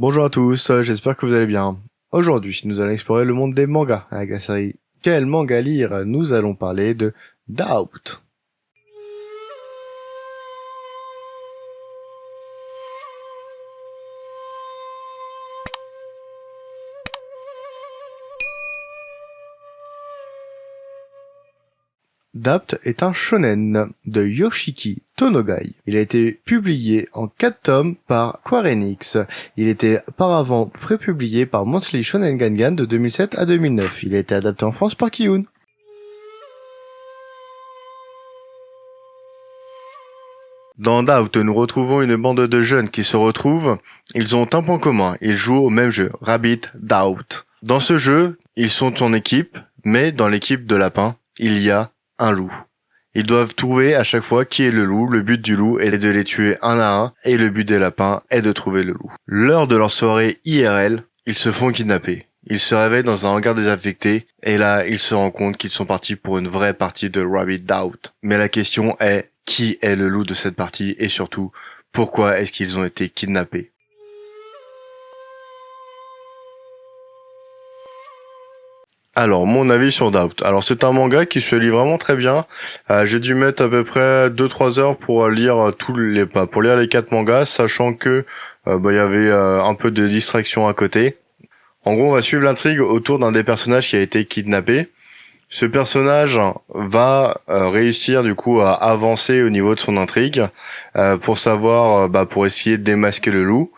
Bonjour à tous, j'espère que vous allez bien. Aujourd'hui, nous allons explorer le monde des mangas avec la série Quel manga lire? Nous allons parler de Doubt. Doubt est un shonen de Yoshiki Tonogai. Il a été publié en 4 tomes par Square Enix. Il était auparavant prépublié par Monthly Shonen Gangan de 2007 à 2009. Il a été adapté en France par Kiyun. Dans Doubt, nous retrouvons une bande de jeunes qui se retrouvent. Ils ont un point commun, ils jouent au même jeu, Rabbit Doubt. Dans ce jeu, ils sont en équipe, mais dans l'équipe de lapins, il y a un loup. Ils doivent trouver à chaque fois qui est le loup. Le but du loup est de les tuer un à un, et le but des lapins est de trouver le loup. Lors de leur soirée IRL, ils se font kidnapper. Ils se réveillent dans un hangar désaffecté, et là, ils se rendent compte qu'ils sont partis pour une vraie partie de Rabbit Doubt. Mais la question est, qui est le loup de cette partie, et surtout, pourquoi est-ce qu'ils ont été kidnappés? Alors, mon avis sur Doubt. Alors, c'est un manga qui se lit vraiment très bien. J'ai dû mettre à peu près 2-3 heures pour lire pour lire les 4 mangas, sachant que il y avait un peu de distraction à côté. En gros, on va suivre l'intrigue autour d'un des personnages qui a été kidnappé. Ce personnage va réussir du coup à avancer au niveau de son intrigue pour savoir, pour essayer de démasquer le loup.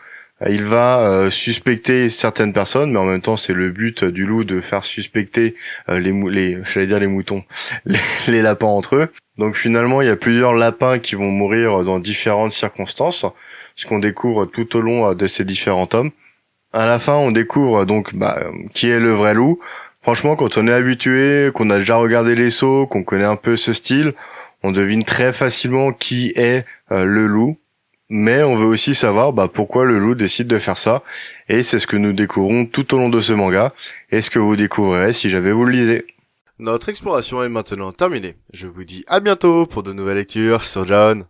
Il va suspecter certaines personnes, mais en même temps c'est le but du loup de faire suspecter les moutons, les lapins entre eux. Donc finalement il y a plusieurs lapins qui vont mourir dans différentes circonstances, ce qu'on découvre tout au long de ces différents tomes. À la fin on découvre donc qui est le vrai loup. Franchement quand on est habitué, qu'on a déjà regardé les sauts, qu'on connaît un peu ce style, on devine très facilement qui est le loup. Mais on veut aussi savoir pourquoi le loup décide de faire ça, et c'est ce que nous découvrons tout au long de ce manga, et ce que vous découvrirez si jamais vous le lisez. Notre exploration est maintenant terminée. Je vous dis à bientôt pour de nouvelles lectures sur John.